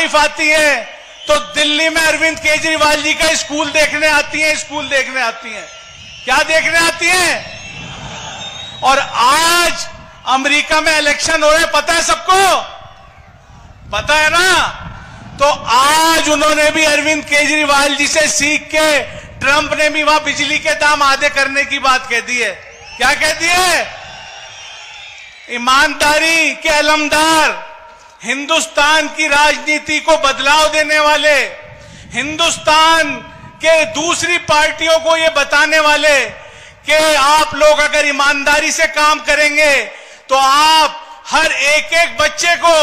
तारीफ आती है तो दिल्ली में अरविंद केजरीवाल जी का स्कूल देखने आती हैं, स्कूल देखने आती हैं। क्या देखने आती हैं? और आज अमेरिका में इलेक्शन हो रहे, पता है सबको, पता है ना? तो आज उन्होंने भी अरविंद केजरीवाल जी से सीख के ट्रंप ने भी वहां बिजली के दाम आधे करने की बात कह दी है। क्या कह दी है? ईमानदारी के अलमदार, हिंदुस्तान की राजनीति को बदलाव देने वाले, हिंदुस्तान के दूसरी पार्टियों को ये बताने वाले कि आप लोग अगर ईमानदारी से काम करेंगे तो आप हर एक एक बच्चे को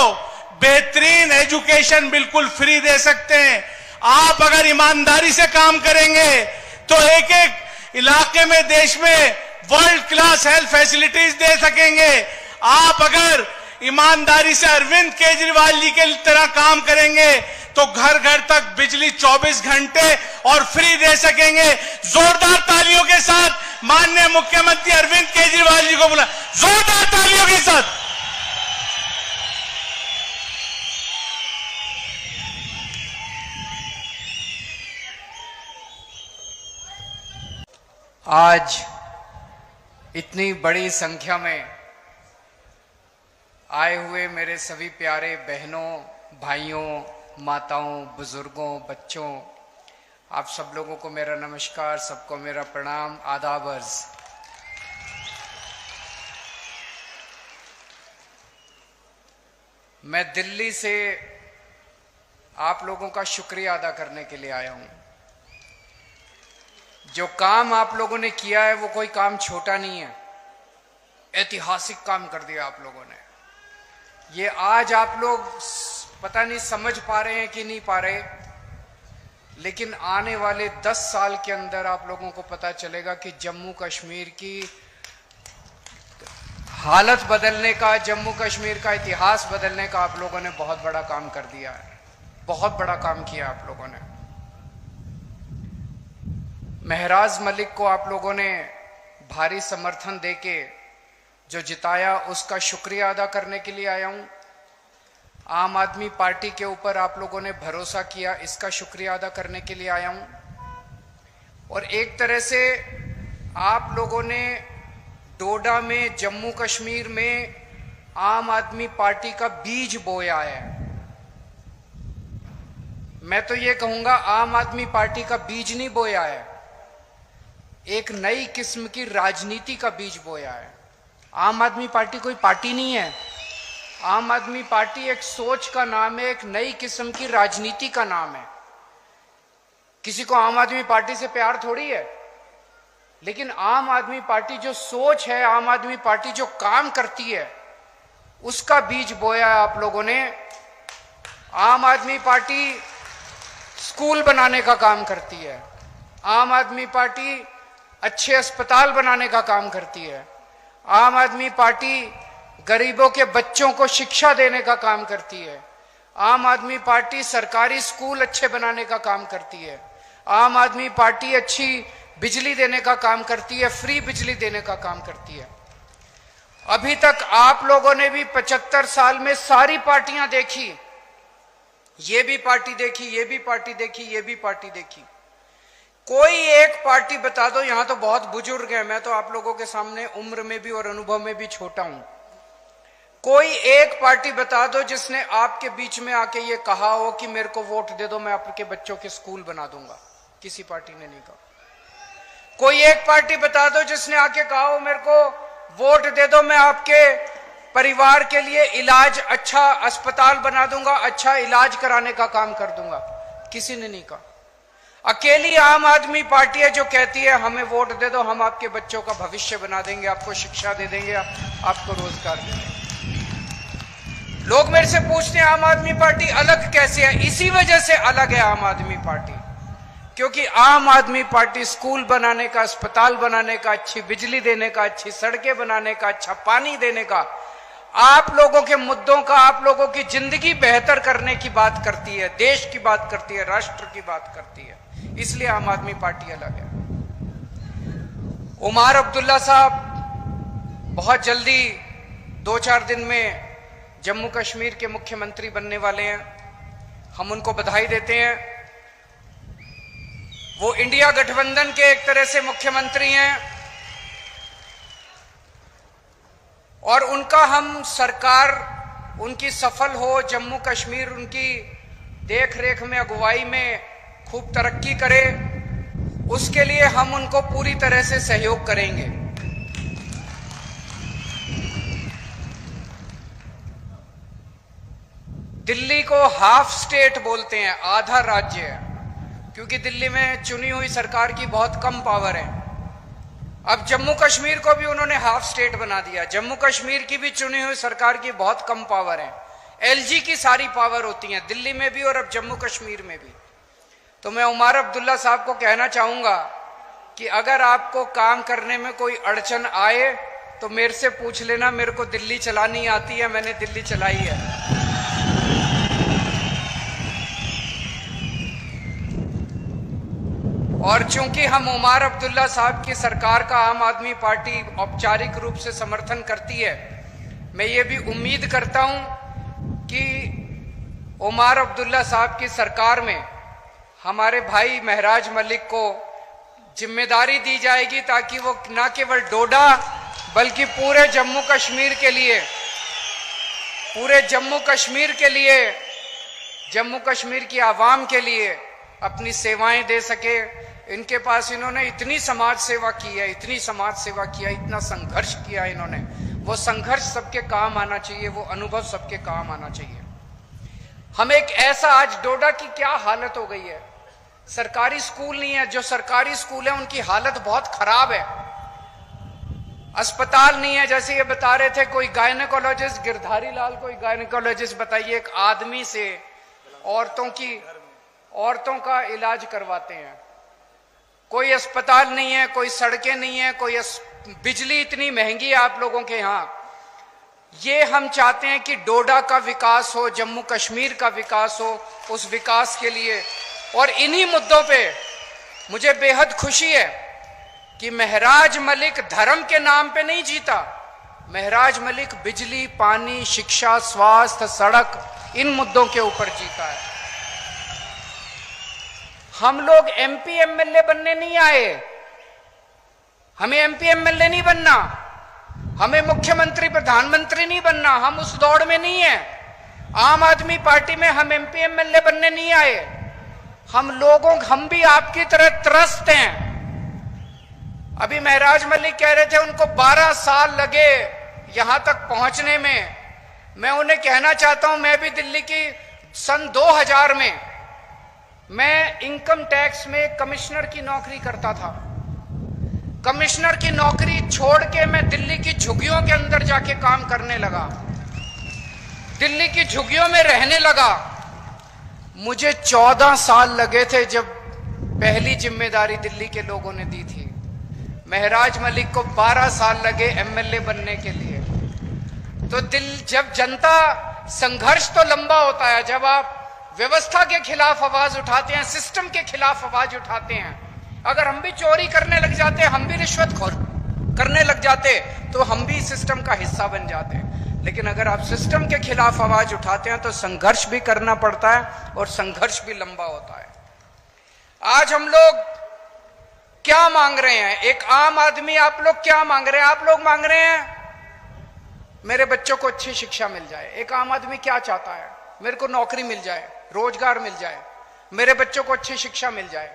बेहतरीन एजुकेशन बिल्कुल फ्री दे सकते हैं। आप अगर ईमानदारी से काम करेंगे तो एक एक इलाके में, देश में वर्ल्ड क्लास हेल्थ फैसिलिटीज दे सकेंगे। आप अगर ईमानदारी से अरविंद केजरीवाल जी के तरह काम करेंगे तो घर घर तक बिजली 24 घंटे और फ्री दे सकेंगे। जोरदार तालियों के साथ माननीय मुख्यमंत्री अरविंद केजरीवाल जी को बुला, जोरदार तालियों के साथ। आज इतनी बड़ी संख्या में आए हुए मेरे सभी प्यारे बहनों, भाइयों, माताओं, बुजुर्गों, बच्चों, आप सब लोगों को मेरा नमस्कार, सबको मेरा प्रणाम, आदाब अर्ज। मैं दिल्ली से आप लोगों का शुक्रिया अदा करने के लिए आया हूं। जो काम आप लोगों ने किया है वो कोई काम छोटा नहीं है, ऐतिहासिक काम कर दिया आप लोगों ने। ये आज आप लोग पता नहीं समझ पा रहे हैं कि नहीं पा रहे, लेकिन आने वाले 10 साल के अंदर आप लोगों को पता चलेगा कि जम्मू कश्मीर की हालत बदलने का, जम्मू कश्मीर का इतिहास बदलने का आप लोगों ने बहुत बड़ा काम कर दिया है, बहुत बड़ा काम किया आप लोगों ने। महराज मलिक को आप लोगों ने भारी समर्थन देके जो जिताया, उसका शुक्रिया अदा करने के लिए आया हूं। आम आदमी पार्टी के ऊपर आप लोगों ने भरोसा किया, इसका शुक्रिया अदा करने के लिए आया हूं। और एक तरह से आप लोगों ने डोडा में, जम्मू कश्मीर में आम आदमी पार्टी का बीज बोया है। मैं तो ये कहूंगा आम आदमी पार्टी का बीज नहीं बोया है, एक नई किस्म की राजनीति का बीज बोया है। आम आदमी पार्टी कोई पार्टी नहीं है, आम आदमी पार्टी एक सोच का नाम है, एक नई किस्म की राजनीति का नाम है। किसी को आम आदमी पार्टी से प्यार थोड़ी है, लेकिन आम आदमी पार्टी जो सोच है, आम आदमी पार्टी जो काम करती है, उसका बीज बोया है आप लोगों ने। आम आदमी पार्टी स्कूल बनाने का काम करती है, आम आदमी पार्टी अच्छे अस्पताल बनाने का काम करती है, आम आदमी पार्टी गरीबों के बच्चों को शिक्षा देने का काम करती है, आम आदमी पार्टी सरकारी स्कूल अच्छे बनाने का काम करती है, आम आदमी पार्टी अच्छी बिजली देने का काम करती है, फ्री बिजली देने का काम करती है। अभी तक आप लोगों ने भी 75 साल में सारी पार्टियां देखी, ये भी पार्टी देखी, ये भी पार्टी देखी, ये भी पार्टी देखी। कोई एक पार्टी बता दो, यहां तो बहुत बुजुर्ग हैं, मैं तो आप लोगों के सामने उम्र में भी और अनुभव में भी छोटा हूं। कोई एक पार्टी बता दो जिसने आपके बीच में आके ये कहा हो कि मेरे को वोट दे दो, मैं आपके बच्चों के स्कूल बना दूंगा। किसी पार्टी ने नहीं कहा। कोई एक पार्टी बता दो जिसने आके कहा हो मेरे को वोट दे दो, मैं आपके परिवार के लिए इलाज, अच्छा अस्पताल बना दूंगा, अच्छा इलाज कराने का काम कर दूंगा। किसी ने नहीं कहा। अकेली आम आदमी पार्टी है जो कहती है हमें वोट दे दो, हम आपके बच्चों का भविष्य बना देंगे, आपको शिक्षा दे देंगे, आपको रोजगार दे देंगे। लोग मेरे से पूछते हैं आम आदमी पार्टी अलग कैसे है? इसी वजह से अलग है आम आदमी पार्टी, क्योंकि आम आदमी पार्टी स्कूल बनाने का, अस्पताल बनाने का, अच्छी बिजली देने का, अच्छी सड़कें बनाने का, अच्छा पानी देने का, आप लोगों के मुद्दों का, आप लोगों की जिंदगी बेहतर करने की बात करती है, देश की बात करती है, राष्ट्र की बात करती है। इसलिए आम आदमी पार्टी अलग है। उमर अब्दुल्ला साहब बहुत जल्दी 2-4 दिन में जम्मू कश्मीर के मुख्यमंत्री बनने वाले हैं। हम उनको बधाई देते हैं। वो इंडिया गठबंधन के एक तरह से मुख्यमंत्री हैं और उनका हम सरकार उनकी सफल हो, जम्मू कश्मीर उनकी देख रेख में, अगुवाई में खूब तरक्की करे, उसके लिए हम उनको पूरी तरह से सहयोग करेंगे। दिल्ली को हाफ स्टेट बोलते हैं, आधा राज्य है, क्योंकि दिल्ली में चुनी हुई सरकार की बहुत कम पावर है। अब जम्मू कश्मीर को भी उन्होंने हाफ स्टेट बना दिया। जम्मू कश्मीर की भी चुनी हुई सरकार की बहुत कम पावर है। एलजी की सारी पावर होती है दिल्ली में भी और अब जम्मू कश्मीर में भी। तो मैं उमर अब्दुल्ला साहब को कहना चाहूंगा कि अगर आपको काम करने में कोई अड़चन आए तो मेरे से पूछ लेना। मेरे को दिल्ली चलानी आती है, मैंने दिल्ली चलाई है। और चूंकि हम उमर अब्दुल्ला साहब की सरकार का आम आदमी पार्टी औपचारिक रूप से समर्थन करती है, मैं ये भी उम्मीद करता हूं कि उमर अब्दुल्ला साहब की सरकार में हमारे भाई महराज मलिक को जिम्मेदारी दी जाएगी ताकि वो न केवल डोडा बल्कि पूरे जम्मू कश्मीर के लिए, जम्मू कश्मीर की आवाम के लिए अपनी सेवाएं दे सके। इनके पास इन्होंने इतनी समाज सेवा की है, इतनी समाज सेवा किया, इतना संघर्ष किया इन्होंने। वो संघर्ष सबके काम आना चाहिए, वो अनुभव सबके काम आना चाहिए। हम एक ऐसा, आज डोडा की क्या हालत हो गई है, सरकारी स्कूल नहीं है। जो सरकारी स्कूल है उनकी हालत बहुत खराब है। अस्पताल नहीं है। जैसे ये बता रहे थे कोई गायनेकोलॉजिस्ट, गिरधारी लाल कोई गायनेकोलॉजिस्ट, बताइए एक आदमी से औरतों का इलाज करवाते हैं। कोई अस्पताल नहीं है, कोई सड़कें नहीं है, कोई बिजली इतनी महंगी है आप लोगों के यहां। ये हम चाहते हैं कि डोडा का विकास हो, जम्मू कश्मीर का विकास हो। उस विकास के लिए और इन्हीं मुद्दों पे मुझे बेहद खुशी है कि महराज मलिक धर्म के नाम पे नहीं जीता। महराज मलिक बिजली, पानी, शिक्षा, स्वास्थ्य, सड़क, इन मुद्दों के ऊपर जीता है। हम लोग एमपी एमएलए बनने नहीं आए, हमें एमपी एमएलए नहीं बनना, हमें मुख्यमंत्री प्रधानमंत्री नहीं बनना, हम उस दौड़ में नहीं है। आम आदमी पार्टी में हम एमपी एमएलए बनने नहीं आए। हम भी आपकी तरह त्रस्त हैं। अभी महराज मलिक कह रहे थे उनको 12 साल लगे यहां तक पहुंचने में। मैं उन्हें कहना चाहता हूं, मैं भी दिल्ली की सन 2000 में मैं इनकम टैक्स में कमिश्नर की नौकरी करता था। कमिश्नर की नौकरी छोड़ के मैं दिल्ली की झुग्गियों के अंदर जाके काम करने लगा, दिल्ली की झुग्गियों में रहने लगा। मुझे 14 साल लगे थे जब पहली जिम्मेदारी दिल्ली के लोगों ने दी थी। महराज मलिक को 12 साल लगे एमएलए बनने के लिए। तो जब जनता, संघर्ष तो लंबा होता है। जब आप व्यवस्था के खिलाफ आवाज उठाते हैं, सिस्टम के खिलाफ आवाज उठाते हैं, अगर हम भी चोरी करने लग जाते, हम भी रिश्वतखोर करने लग जाते, तो हम भी सिस्टम का हिस्सा बन जाते हैं। लेकिन अगर आप सिस्टम के खिलाफ आवाज उठाते हैं तो संघर्ष भी करना पड़ता है और संघर्ष भी लंबा होता है। आज हम लोग क्या मांग रहे हैं? एक आम आदमी, आप लोग क्या मांग रहे हैं? आप लोग मांग रहे हैं मेरे बच्चों को अच्छी शिक्षा मिल जाए। एक आम आदमी क्या चाहता है? मेरे को नौकरी मिल जाए, रोजगार मिल जाए, मेरे बच्चों को अच्छी शिक्षा मिल जाए,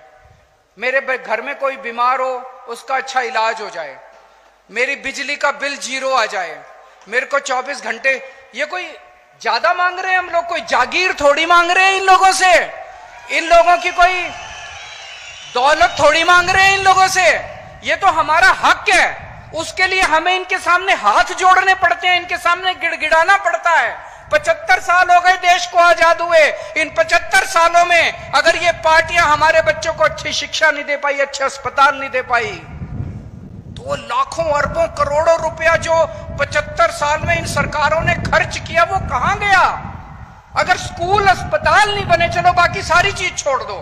मेरे घर में कोई बीमार हो उसका अच्छा इलाज हो जाए, मेरी बिजली का बिल 0 आ जाए, मेरे को 24 घंटे। ये कोई ज्यादा मांग रहे हैं हम लोग? कोई जागीर थोड़ी मांग रहे हैं इन लोगों से। इन लोगों की कोई दौलत थोड़ी मांग रहे हैं इन लोगों से। ये तो हमारा हक है, उसके लिए हमें इनके सामने हाथ जोड़ने पड़ते हैं, इनके सामने गिड़गिड़ाना पड़ता है। 75 साल हो गए देश को आजाद हुए। इन 75 सालों में अगर ये पार्टियां हमारे बच्चों को अच्छी शिक्षा नहीं दे पाई, अच्छे अस्पताल नहीं दे पाई, तो वो लाखों अरबों करोड़ों रुपया जो 75 साल में इन सरकारों ने खर्च किया वो कहां गया? अगर स्कूल अस्पताल नहीं बने, चलो बाकी सारी चीज छोड़ दो,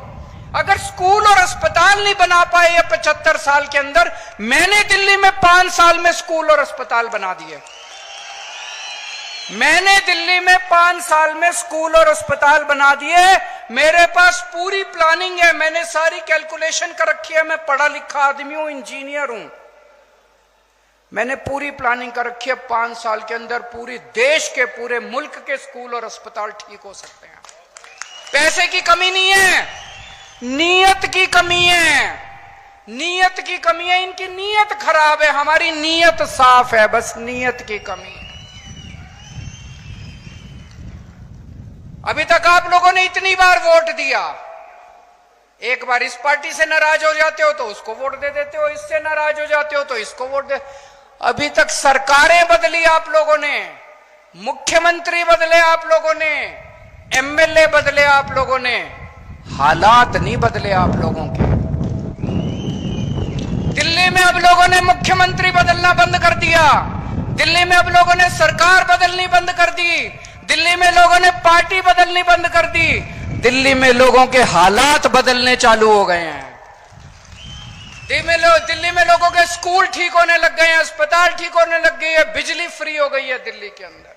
अगर स्कूल और अस्पताल नहीं बना पाए ये 75 साल के अंदर, मैंने दिल्ली में 5 साल में स्कूल और अस्पताल बना दिए। मैंने दिल्ली में 5 साल में स्कूल और अस्पताल बना दिए। मेरे पास पूरी प्लानिंग है, मैंने सारी कैलकुलेशन कर रखी है। मैं पढ़ा लिखा आदमी हूं, इंजीनियर हूं। मैंने पूरी प्लानिंग कर रखी है। 5 साल के अंदर पूरे देश के, पूरे मुल्क के स्कूल और अस्पताल ठीक हो सकते हैं। पैसे की कमी नहीं है, नीयत की कमी है। नीयत की कमी है, इनकी नीयत खराब है, हमारी नीयत साफ है, बस नीयत की कमी है। अभी तक आप लोगों ने इतनी बार वोट दिया, एक बार इस पार्टी से नाराज हो जाते हो तो उसको वोट दे देते हो, इससे नाराज हो जाते हो तो इसको वोट दे। अभी तक सरकारें बदली आप लोगों ने, मुख्यमंत्री बदले आप लोगों ने, एमएलए बदले आप लोगों ने, हालात नहीं बदले आप लोगों के। दिल्ली में अब लोगों ने मुख्यमंत्री बदलना बंद कर दिया, दिल्ली में अब लोगों ने सरकार बदलनी बंद कर दी, दिल्ली में लोगों ने पार्टी बदलनी बंद कर दी, दिल्ली में लोगों के हालात बदलने चालू हो गए हैं। दिल्ली में लोगों के स्कूल ठीक होने लग गए हैं, अस्पताल ठीक होने लग गई है, बिजली फ्री हो गई है दिल्ली के अंदर।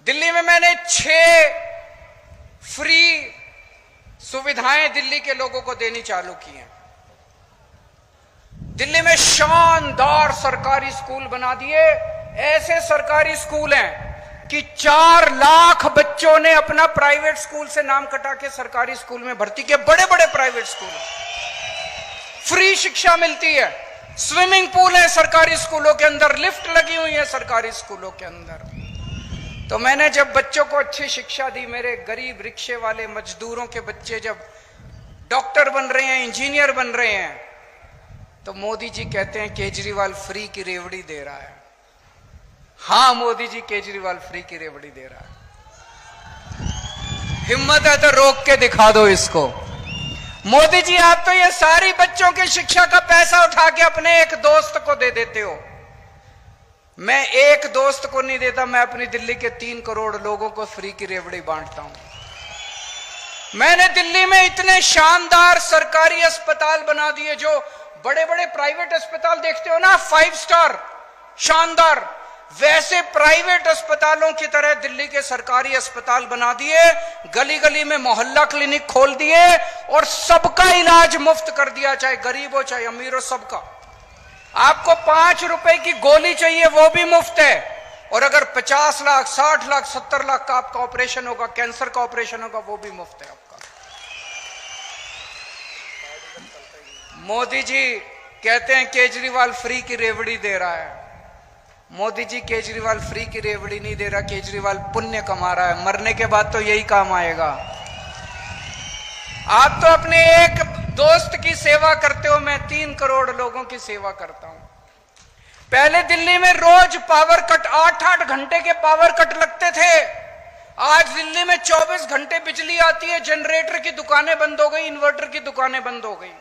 दिल्ली में मैंने 6 फ्री सुविधाएं दिल्ली के लोगों को देनी चालू की हैं। दिल्ली में शानदार सरकारी स्कूल बना दिए। ऐसे सरकारी स्कूल हैं कि 4 लाख बच्चों ने अपना प्राइवेट स्कूल से नाम कटा के सरकारी स्कूल में भर्ती किए। बड़े बड़े प्राइवेट स्कूल, फ्री शिक्षा मिलती है, स्विमिंग पूल है सरकारी स्कूलों के अंदर, लिफ्ट लगी हुई है सरकारी स्कूलों के अंदर। तो मैंने जब बच्चों को अच्छी शिक्षा दी, मेरे गरीब रिक्शे वाले मजदूरों के बच्चे जब डॉक्टर बन रहे हैं, इंजीनियर बन रहे हैं, तो मोदी जी कहते हैं केजरीवाल फ्री की रेवड़ी दे रहा है। हाँ मोदी जी, केजरीवाल फ्री की रेवड़ी दे रहा है। हिम्मत है तो रोक के दिखा दो इसको। मोदी जी, आप तो ये सारी बच्चों की शिक्षा का पैसा उठा के अपने एक दोस्त को दे देते हो। मैं एक दोस्त को नहीं देता, मैं अपनी दिल्ली के 3 करोड़ लोगों को फ्री की रेवड़ी बांटता हूं। मैंने दिल्ली में इतने शानदार सरकारी अस्पताल बना दिए, जो बड़े बड़े प्राइवेट अस्पताल देखते हो ना, 5 स्टार शानदार, वैसे प्राइवेट अस्पतालों की तरह दिल्ली के सरकारी अस्पताल बना दिए। गली गली में मोहल्ला क्लिनिक खोल दिए और सबका इलाज मुफ्त कर दिया, चाहे गरीब हो चाहे अमीर हो, सबका। आपको 5 रुपए की गोली चाहिए वो भी मुफ्त है, और अगर 50 लाख 60 लाख 70 लाख का आपका ऑपरेशन होगा, कैंसर का ऑपरेशन होगा, वो भी मुफ्त है आपका। मोदी जी कहते हैं केजरीवाल फ्री की रेवड़ी दे रहा है। मोदी जी, केजरीवाल फ्री की रेवड़ी नहीं दे रहा, केजरीवाल पुण्य कमा रहा है। मरने के बाद तो यही काम आएगा। आप तो अपने एक दोस्त की सेवा करते हो, मैं 3 करोड़ लोगों की सेवा करता हूं। पहले दिल्ली में रोज पावर कट, 8-8 घंटे के पावर कट लगते थे। आज दिल्ली में 24 घंटे बिजली आती है, जनरेटर की दुकानें बंद हो गई, इन्वर्टर की दुकानें बंद हो गई।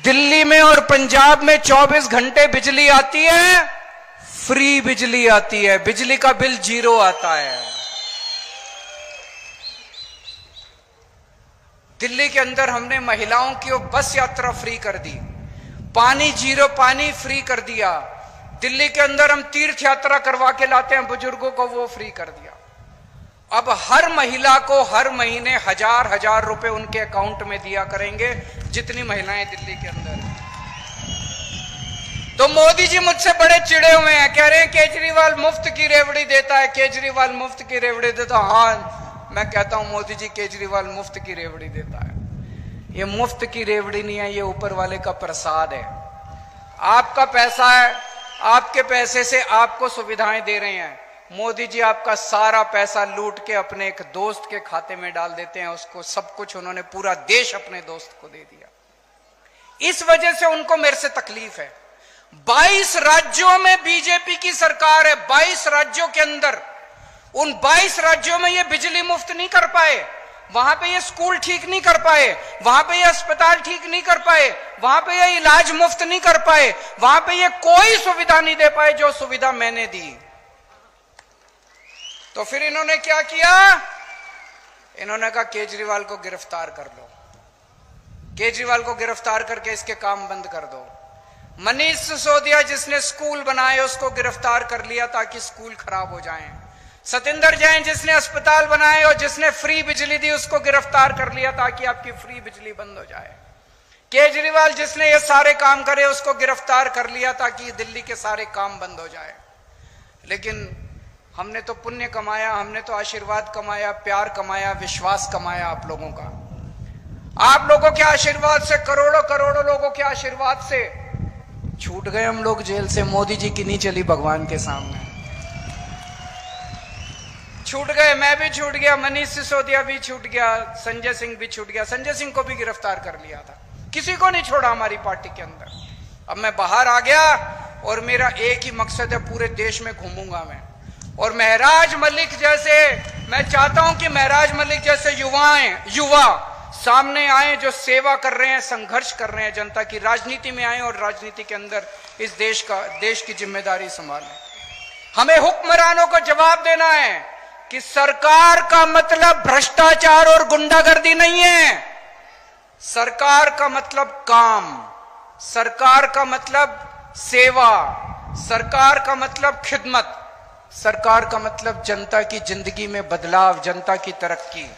दिल्ली में और पंजाब में 24 घंटे बिजली आती है, फ्री बिजली आती है, बिजली का बिल 0 आता है। दिल्ली के अंदर हमने महिलाओं की बस यात्रा फ्री कर दी, पानी 0 पानी फ्री कर दिया। दिल्ली के अंदर हम तीर्थ यात्रा करवा के लाते हैं बुजुर्गों को, वो फ्री कर दिया। अब हर महिला को हर महीने 1000 रुपए उनके अकाउंट में दिया करेंगे, जितनी महिलाएं दिल्ली के अंदर हैं। तो मोदी जी मुझसे बड़े चिड़े हुए हैं, कह रहे हैं केजरीवाल मुफ्त की रेवड़ी देता है, केजरीवाल मुफ्त की रेवड़ी देता है। हाँ, मैं कहता हूं मोदी जी केजरीवाल मुफ्त की रेवड़ी देता है। ये मुफ्त की रेवड़ी नहीं है, ये ऊपर वाले का प्रसाद है। आपका पैसा है, आपके पैसे से आपको सुविधाएं दे रहे हैं। मोदी जी आपका सारा पैसा लूट के अपने एक दोस्त के खाते में डाल देते हैं, उसको सब कुछ, उन्होंने पूरा देश अपने दोस्त को दे दिया। इस वजह से उनको मेरे से तकलीफ है। 22 राज्यों में बीजेपी की सरकार है, 22 राज्यों के अंदर, उन 22 राज्यों में ये बिजली मुफ्त नहीं कर पाए, वहां पे ये स्कूल ठीक नहीं कर पाए, वहां पे ये अस्पताल ठीक नहीं कर पाए, वहां पे ये इलाज मुफ्त नहीं कर पाए, वहां पे ये कोई सुविधा नहीं दे पाए जो सुविधा मैंने दी। तो फिर इन्होंने क्या किया? इन्होंने कहा केजरीवाल को गिरफ्तार कर लो, केजरीवाल को गिरफ्तार करके इसके काम बंद कर दो। मनीष सिसोदिया जिसने स्कूल बनाए उसको गिरफ्तार कर लिया ताकि स्कूल खराब हो जाएं। सतिंदर जैन जिसने अस्पताल बनाए और जिसने फ्री बिजली दी उसको गिरफ्तार कर लिया ताकि आपकी फ्री बिजली बंद हो जाए। केजरीवाल जिसने ये सारे काम करे उसको गिरफ्तार कर लिया ताकि दिल्ली के सारे काम बंद हो जाए। लेकिन हमने तो पुण्य कमाया, हमने तो आशीर्वाद कमाया, प्यार कमाया, विश्वास कमाया आप लोगों का। आप लोगों के आशीर्वाद से, करोड़ों करोड़ों लोगों के आशीर्वाद से छूट गए हम लोग जेल से। मोदी जी की नहीं चली भगवान के सामने, छूट गए। मैं भी छूट गया, मनीष सिसोदिया भी छूट गया, संजय सिंह भी छूट गया। संजय सिंह को भी गिरफ्तार कर लिया था, किसी को नहीं छोड़ा हमारी पार्टी के अंदर। अब मैं बाहर आ गया और मेरा एक ही मकसद है, पूरे देश में घूमूंगा मैं। और महराज मलिक जैसे, मैं चाहता हूं कि महराज मलिक जैसे युवा सामने आए जो सेवा कर रहे हैं, संघर्ष कर रहे हैं, जनता की राजनीति में आए और राजनीति के अंदर इस देश की जिम्मेदारी संभालें। हमें हुक्मरानों को जवाब देना है कि सरकार का मतलब भ्रष्टाचार और गुंडागर्दी नहीं है। सरकार का मतलब काम, सरकार का मतलब सेवा, सरकार का मतलब खिदमत, सरकार का मतलब जनता की जिंदगी में बदलाव, जनता की तरक्की।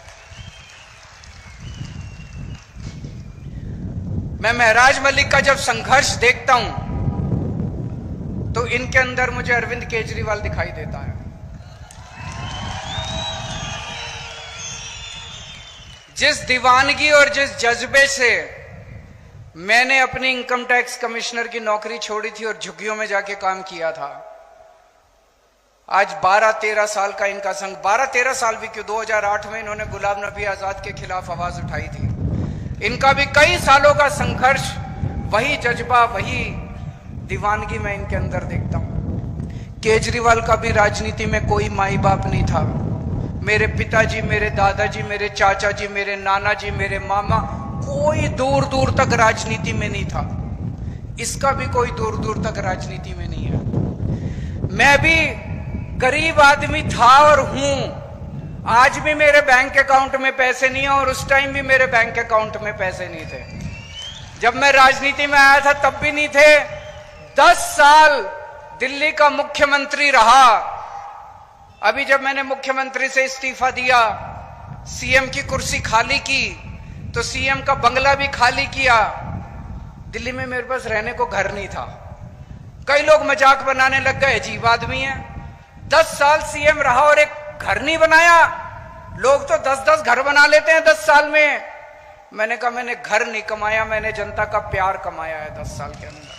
मैं महराज मलिक का जब संघर्ष देखता हूं तो इनके अंदर मुझे अरविंद केजरीवाल दिखाई देता है। जिस दीवानगी और जिस जज्बे से मैंने अपनी इनकम टैक्स कमिश्नर की नौकरी छोड़ी थी और झुग्गियों में जाके काम किया था, आज 12-13 साल का इनका संघ, 12-13 साल भी क्यों, 2008 में इन्होंने गुलाम नबी आजाद के खिलाफ आवाज उठाई थी। इनका भी कई सालों का संघर्ष, वही जज्बा, वही दीवानगी मैं इनके अंदर देखता हूं। केजरीवाल का भी राजनीति में कोई माई बाप नहीं था। मेरे पिताजी, मेरे दादाजी, मेरे चाचा जी, मेरे नाना जी, मेरे मामा, कोई दूर दूर तक राजनीति में नहीं था। इसका भी कोई दूर दूर तक राजनीति में नहीं है। मैं भी गरीब आदमी था और हूं। आज भी मेरे बैंक अकाउंट में पैसे नहीं है और उस टाइम भी मेरे बैंक अकाउंट में पैसे नहीं थे। जब मैं राजनीति में आया था तब भी नहीं थे। 10 साल दिल्ली का मुख्यमंत्री रहा। अभी जब मैंने मुख्यमंत्री से इस्तीफा दिया, सीएम की कुर्सी खाली की, तो सीएम का बंगला भी खाली किया। दिल्ली में मेरे पास रहने को घर नहीं था। कई लोग मजाक बनाने लग गए, अजीब आदमी है, 10 साल सीएम रहा और एक घर नहीं बनाया। लोग तो 10-10 घर बना लेते हैं 10 साल में। मैंने कहा मैंने घर नहीं कमाया, मैंने जनता का प्यार कमाया है 10 साल के अंदर।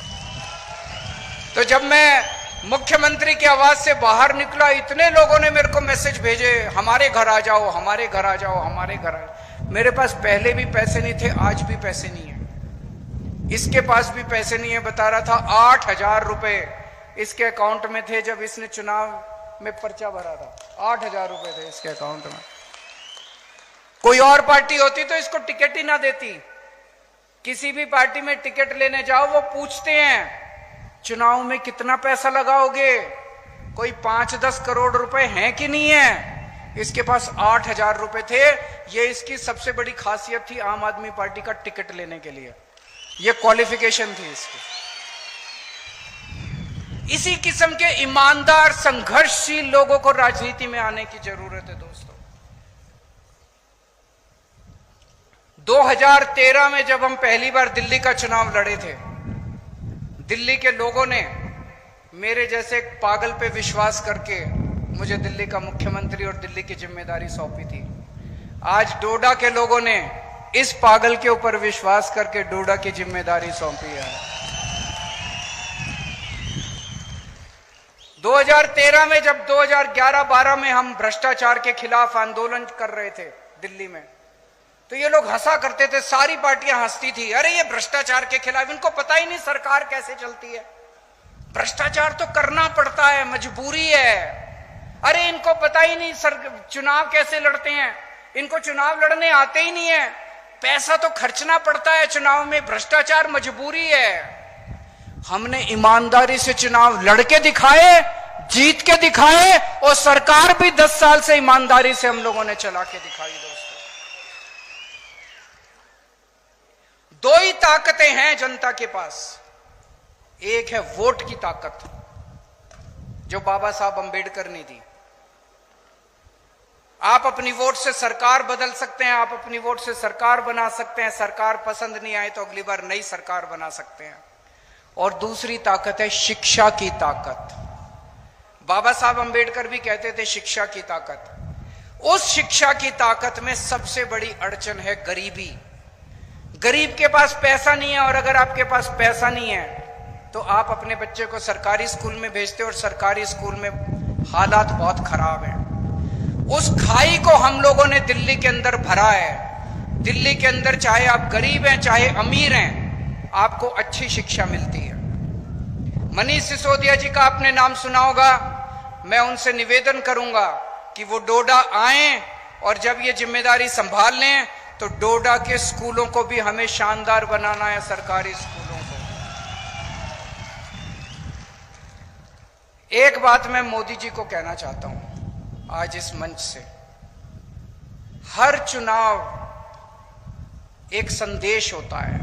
तो जब मैं मुख्यमंत्री की आवाज से बाहर निकला, इतने लोगों ने मेरे को मैसेज भेजे, हमारे घर आ जाओ, हमारे घर आ जाओ, हमारे घर आ जाओ। मेरे पास पहले भी पैसे नहीं थे, आज भी पैसे नहीं है। इसके पास भी पैसे नहीं है, बता रहा था 8,000 रुपए इसके अकाउंट में थे जब इसने चुनाव में पर्चा भरा था। 8,000 रुपए थे इसके अकाउंट में। कोई और पार्टी होती तो इसको टिकट ही ना देती। किसी भी पार्टी में टिकट लेने जाओ, वो पूछते हैं चुनाव में कितना पैसा लगाओगे, कोई 5-10 करोड़ रुपए हैं कि नहीं है। इसके पास 8,000 रुपए थे। ये इसकी सबसे बड़ी खासियत थी आम आदमी पार्टी का टिकट लेने के लिए, ये क्वालिफिकेशन थी इसकी। इसी किस्म के ईमानदार, संघर्षशील लोगों को राजनीति में आने की जरूरत है दोस्तों। 2013 में जब हम पहली बार दिल्ली का चुनाव लड़े थे, दिल्ली के लोगों ने मेरे जैसे एक पागल पे विश्वास करके मुझे दिल्ली का मुख्यमंत्री और दिल्ली की जिम्मेदारी सौंपी थी। आज डोडा के लोगों ने इस पागल के ऊपर विश्वास करके डोडा की जिम्मेदारी सौंपी है। 2013 में जब 2011-12 में हम भ्रष्टाचार के खिलाफ आंदोलन कर रहे थे दिल्ली में, तो ये लोग हंसा करते थे, सारी पार्टियां हंसती थी, अरे ये भ्रष्टाचार के खिलाफ, इनको पता ही नहीं सरकार कैसे चलती है। भ्रष्टाचार तो करना पड़ता है, मजबूरी है। अरे इनको पता ही नहीं चुनाव कैसे लड़ते हैं, इनको चुनाव लड़ने आते ही नहीं है, पैसा तो खर्चना पड़ता है चुनाव में, भ्रष्टाचार मजबूरी है। हमने ईमानदारी से चुनाव लड़के दिखाए, जीत के दिखाए, और सरकार भी 10 साल से ईमानदारी से हम लोगों ने चला के दिखाई। दोस्तों, दो ही ताकतें हैं जनता के पास, एक है वोट की ताकत, जो बाबा साहब अंबेडकर ने दी। आप अपनी वोट से सरकार बदल सकते हैं, आप अपनी वोट से सरकार बना सकते हैं, सरकार पसंद नहीं आए तो अगली बार नई सरकार बना सकते हैं। और दूसरी ताकत है शिक्षा की ताकत। बाबा साहब अंबेडकर भी कहते थे शिक्षा की ताकत। उस शिक्षा की ताकत में सबसे बड़ी अड़चन है गरीबी। गरीब के पास पैसा नहीं है, और अगर आपके पास पैसा नहीं है तो आप अपने बच्चे को सरकारी स्कूल में भेजते हो, और सरकारी स्कूल में हालात बहुत खराब हैं। उस खाई को हम लोगों ने दिल्ली के अंदर भरा है। दिल्ली के अंदर चाहे आप गरीब हैं चाहे अमीर हैं, आपको अच्छी शिक्षा मिलती है। मनीष सिसोदिया जी का आपने नाम सुना होगा। मैं उनसे निवेदन करूंगा कि वो डोडा आएं, और जब ये जिम्मेदारी संभाल लें तो डोडा के स्कूलों को भी हमें शानदार बनाना है, सरकारी स्कूलों को। एक बात मैं मोदी जी को कहना चाहता हूं आज इस मंच से। हर चुनाव एक संदेश होता है,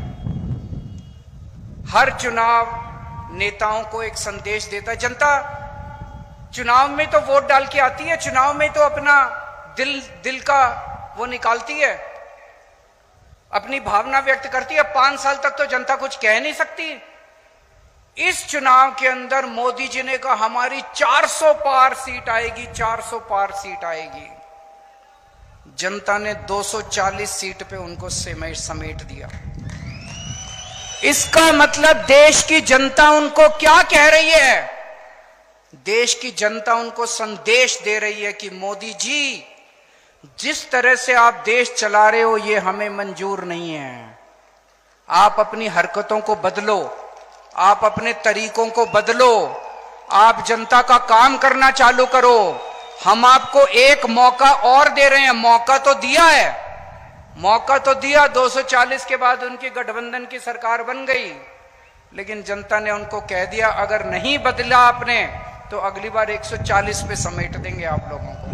हर चुनाव नेताओं को एक संदेश देता है। जनता चुनाव में तो वोट डाल के आती है, चुनाव में तो अपना दिल का वो निकालती है, अपनी भावना व्यक्त करती है। 5 साल तक तो जनता कुछ कह नहीं सकती। इस चुनाव के अंदर मोदी जी ने कहा हमारी 400 पार सीट आएगी, 400 पार सीट आएगी। जनता ने 240 सीट पे उनको समेट दिया। इसका मतलब देश की जनता उनको क्या कह रही है? देश की जनता उनको संदेश दे रही है कि मोदी जी जिस तरह से आप देश चला रहे हो ये हमें मंजूर नहीं है। आप अपनी हरकतों को बदलो, आप अपने तरीकों को बदलो, आप जनता का काम करना चालू करो। हम आपको एक मौका और दे रहे हैं। मौका तो दिया है, मौका तो दिया। 240 के बाद उनकी गठबंधन की सरकार बन गई, लेकिन जनता ने उनको कह दिया अगर नहीं बदला आपने तो अगली बार 140 पे समेट देंगे आप लोगों को।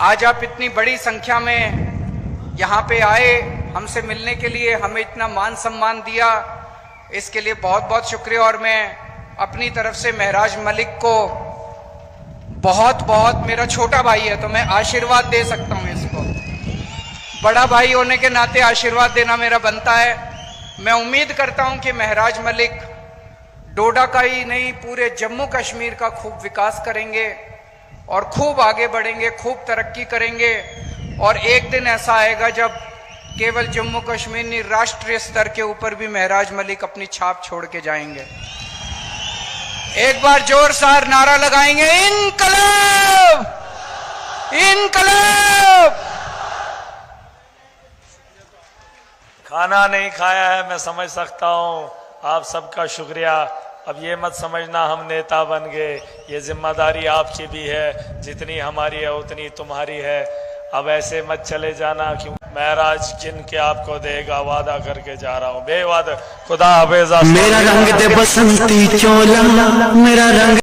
आज आप इतनी बड़ी संख्या में यहां पे आए हमसे मिलने के लिए, हमें इतना मान सम्मान दिया, इसके लिए बहुत बहुत शुक्रिया। और मैं अपनी तरफ से महराज मलिक को बहुत बहुत, मेरा छोटा भाई है तो मैं आशीर्वाद दे सकता हूं इसको, बड़ा भाई होने के नाते आशीर्वाद देना मेरा बनता है। मैं उम्मीद करता हूं कि महराज मलिक डोडा का ही नहीं पूरे जम्मू कश्मीर का खूब विकास करेंगे और खूब आगे बढ़ेंगे, खूब तरक्की करेंगे। और एक दिन ऐसा आएगा जब केवल जम्मू कश्मीर नहीं, राष्ट्रीय स्तर के ऊपर भी महराज मलिक अपनी छाप छोड़ के जाएंगे। एक बार जोरदार नारा लगाएंगे, इनकलाब इनकलाब। खाना नहीं खाया है, मैं समझ सकता हूं। आप सबका शुक्रिया। अब ये मत समझना हम नेता बन गए, ये जिम्मेदारी आपकी भी है, जितनी हमारी है उतनी तुम्हारी है। अब ऐसे मत चले जाना, क्यों महराज जिनके आपको देगा वादा करके जा रहा हूँ, बेवादा। खुदा हाफिज़। मेरा रंग दे बसंती चोला, मेरा रंग